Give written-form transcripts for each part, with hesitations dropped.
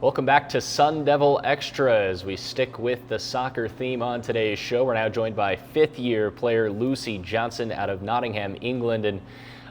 Welcome back to Sun Devil Extra as we stick with the soccer theme on today's show. We're now joined by fifth-year player Lucy Johnson out of Nottingham, England, and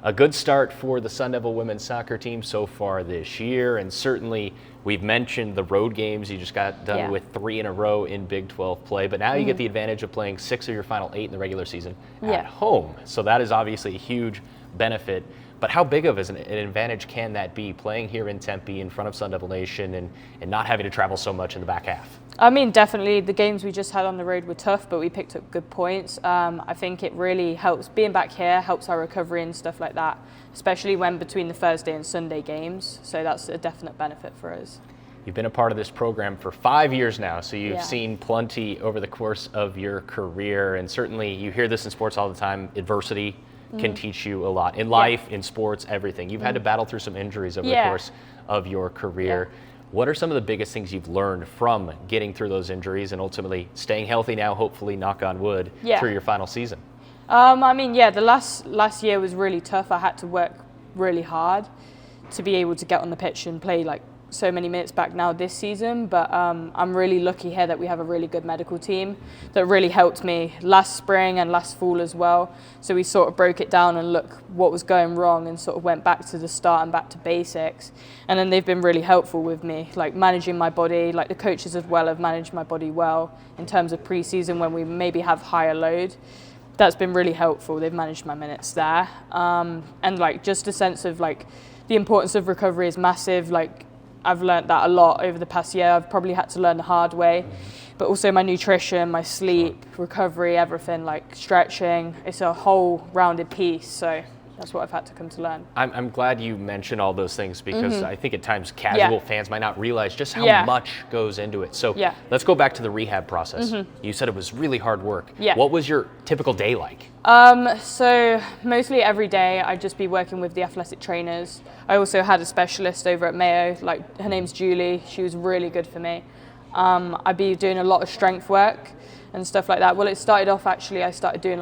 a good start for the Sun Devil women's soccer team so far this year. And certainly we've mentioned the road games. You just got done with 3 in a row in Big 12 play, but now you get the advantage of playing 6 of your final 8 in the regular season at home. So that is obviously a huge benefit. But how big of an advantage can that be, playing here in Tempe in front of Sun Devil Nation and not having to travel so much in the back half? I mean, definitely the games we just had on the road were tough, but we picked up good points. I think it really helps, being back here helps our recovery and stuff like that, especially when between the Thursday and Sunday games. So that's a definite benefit for us. You've been a part of this program for 5 years now, so you've seen plenty over the course of your career, and certainly you hear this in sports all the time, adversity can teach you a lot in life, in sports, everything. You've had to battle through some injuries over the course of your career. What are some of the biggest things you've learned from getting through those injuries and ultimately staying healthy now, hopefully, knock on wood, through your final season? I mean, the last year was really tough. I had to work really hard to be able to get on the pitch and play like so many minutes back now this season, but I'm really lucky here that we have a really good medical team that really helped me last spring and last fall as well. So we sort of broke it down and looked what was going wrong and sort of went back to the start and back to basics. And then they've been really helpful with me, like managing my body, like the coaches as well have managed my body well in terms of pre-season when we maybe have higher load. That's been really helpful. They've managed my minutes there. And like just a sense of like the importance of recovery is massive. Like I've learned that a lot over the past year. I've probably had to learn the hard way, but also my nutrition, my sleep, recovery, everything, like stretching. It's a whole rounded piece. So that's what I've had to come to learn. I'm glad you mentioned all those things because I think at times casual fans might not realize just how much goes into it. So let's go back to the rehab process. You said it was really hard work. What was your typical day like? So mostly every day I'd just be working with the athletic trainers. I also had a specialist over at Mayo, like her name's Julie. She was really good for me. I'd be doing a lot of strength work and stuff like that. Well, it started off actually, I started doing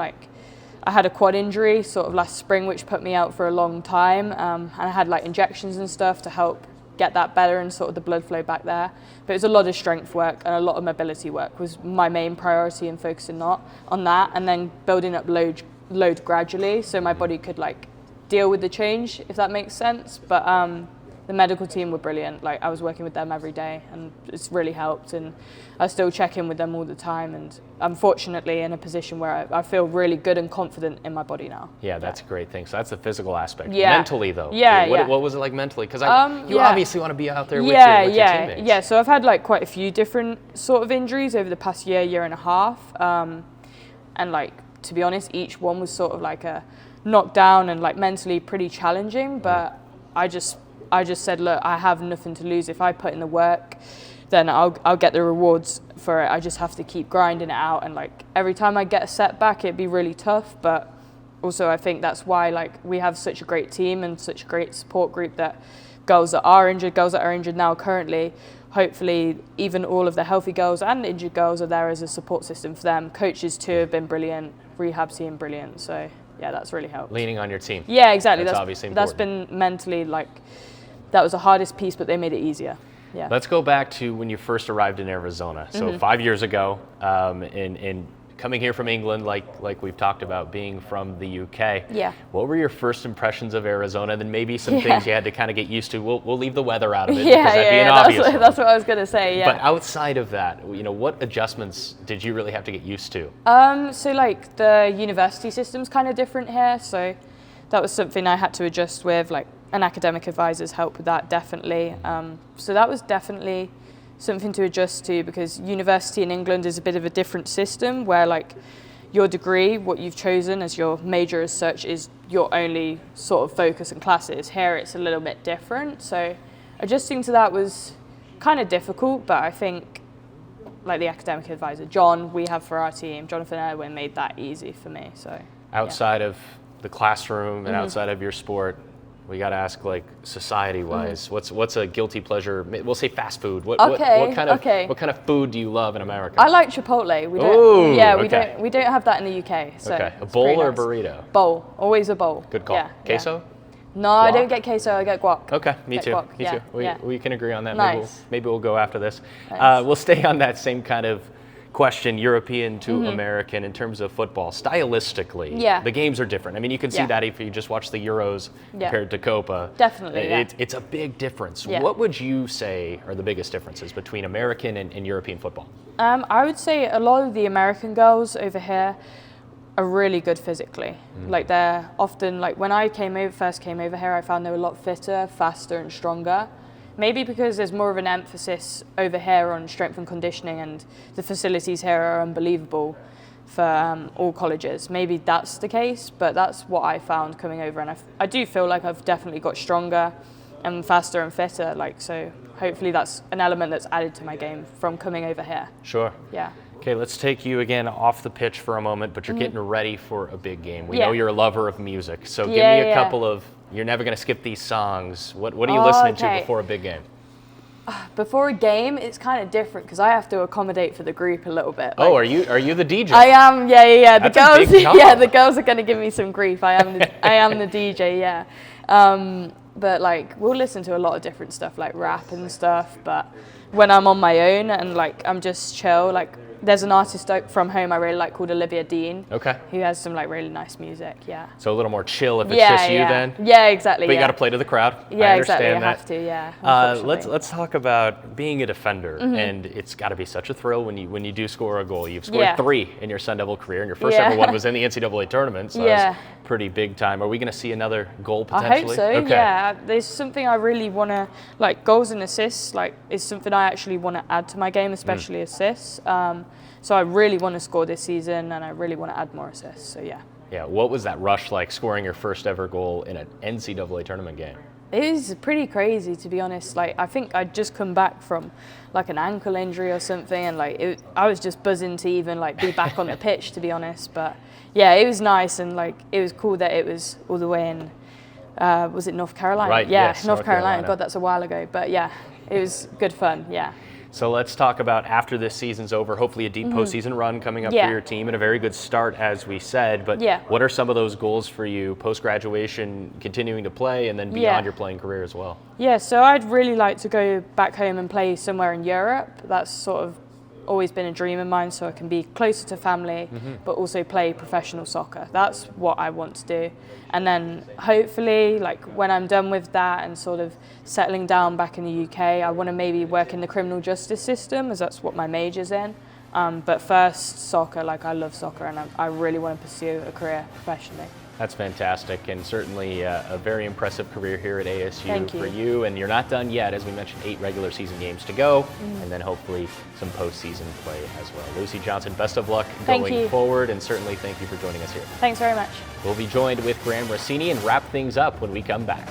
I had a quad injury sort of last spring, which put me out for a long time. And I had like injections and stuff to help get that better and sort of the blood flow back there. But it was a lot of strength work and a lot of mobility work was my main priority and focusing on that, and then building up load gradually so my body could like deal with the change, if that makes sense. But the medical team were brilliant. Like I was working with them every day and it's really helped, and I still check in with them all the time, and I'm fortunately in a position where I feel really good and confident in my body now. Yeah, that's a great thing. So that's the physical aspect. Yeah. Mentally though, what was it like mentally? Because you obviously want to be out there with your teammates. Yeah, so I've had like quite a few different sort of injuries over the past year and a half, and like to be honest, each one was sort of like a knockdown and like mentally pretty challenging, but I just said, look, I have nothing to lose. If I put in the work, then I'll get the rewards for it. I just have to keep grinding it out. And like every time I get a setback, it'd be really tough. But also I think that's why like we have such a great team and such a great support group, that girls that are injured now currently, hopefully even all of the healthy girls and injured girls are there as a support system for them. Coaches too have been brilliant, rehab team brilliant. So yeah, that's really helped. Leaning on your team. Yeah, exactly. That's obviously important. That's been mentally like, that was the hardest piece, but they made it easier. Yeah. Let's go back to when you first arrived in Arizona. So 5 years ago, in coming here from England, like we've talked about, being from the UK. Yeah. What were your first impressions of Arizona? Then maybe some things you had to kind of get used to. We'll leave the weather out of it because that'd be an obvious one. That's what I was going to say. Yeah. But outside of that, what adjustments did you really have to get used to? So like the university system's kind of different here, so that was something I had to adjust with. Like, and academic advisors help with that, definitely. So that was definitely something to adjust to, because university in England is a bit of a different system where like your degree, what you've chosen as your major as such, is your only sort of focus and classes. Here it's a little bit different. So adjusting to that was kind of difficult, but I think like the academic advisor, John, we have for our team, Jonathan Edwin, made that easy for me. So outside of the classroom and outside of your sport, we got to ask, like, society-wise, what's a guilty pleasure? We'll say fast food. What kind of food do you love in America? I like Chipotle. We don't have that in the UK. So a bowl or a burrito? Bowl, always a bowl. Good call. Yeah, Queso? No, I don't get queso. I get guac. Okay, me too. Guac. Me Yeah, too. yeah. We can agree on that. Nice. Maybe we'll go after this. Nice. We'll stay on that same kind of question, European to American, in terms of football. Stylistically, the games are different. I mean, you can see that if you just watch the Euros compared to Copa. Definitely, It's a big difference. Yeah. What would you say are the biggest differences between American and European football? I would say a lot of the American girls over here are really good physically. Like they're often, like when I first came over here, I found they were a lot fitter, faster and stronger. Maybe because there's more of an emphasis over here on strength and conditioning, and the facilities here are unbelievable for all colleges. Maybe that's the case, but that's what I found coming over, and I do feel like I've definitely got stronger and faster and fitter, like, so hopefully that's an element that's added to my game from coming over here. Sure. Yeah. Okay, let's take you again off the pitch for a moment, but you're getting ready for a big game. We know you're a lover of music, so give me a couple of, you're never going to skip these songs. What are you listening to before a big game? Before a game, it's kind of different because I have to accommodate for the group a little bit. Oh, are you the DJ? I am, yeah. The That's a girls, big job. yeah, the girls are going to give me some grief. I am the DJ, yeah. But like, we'll listen to a lot of different stuff, like rap and stuff. But when I'm on my own and like I'm just chill, like there's an artist from home I really like called Olivia Dean. Okay. Who has some like really nice music, yeah. So a little more chill if it's just you then? Yeah, exactly. But you got to play to the crowd. Yeah, I exactly. understand I have to, yeah. Let's talk about being a defender, and it's got to be such a thrill when you do score a goal. You've scored 3 in your Sun Devil career, and your first ever one was in the NCAA tournament, so that's pretty big time. Are we going to see another goal potentially? I hope so. Okay. Yeah. There's something I really want to, like, goals and assists. Like, is something I actually want to add to my game, especially assists. So I really want to score this season, and I really want to add more assists. So yeah. Yeah. What was that rush like, scoring your first ever goal in an NCAA tournament game? It was pretty crazy, to be honest. Like, I think I'd just come back from like an ankle injury or something, and like I was just buzzing to even like be back on the pitch, to be honest. But yeah, it was nice, and like it was cool that it was all the way in. Was it North Carolina? Right. Yeah, yes, North Carolina. God, that's a while ago. But yeah, it was good fun. Yeah. So let's talk about after this season's over, hopefully a deep postseason run coming up for your team and a very good start, as we said. But what are some of those goals for you post-graduation, continuing to play, and then beyond your playing career as well? Yeah, so I'd really like to go back home and play somewhere in Europe. That's sort of always been a dream of mine, so I can be closer to family, but also play professional soccer. That's what I want to do. And then hopefully, like when I'm done with that and sort of settling down back in the UK, I want to maybe work in the criminal justice system, as that's what my major's in. But first, soccer. Like, I love soccer, and I really want to pursue a career professionally. That's fantastic, and certainly a very impressive career here at ASU for you. And you're not done yet. As we mentioned, 8 regular season games to go, and then hopefully some postseason play as well. Lucy Johnson, best of luck going forward, and certainly thank you for joining us here. Thanks very much. We'll be joined with Graham Rossini and wrap things up when we come back.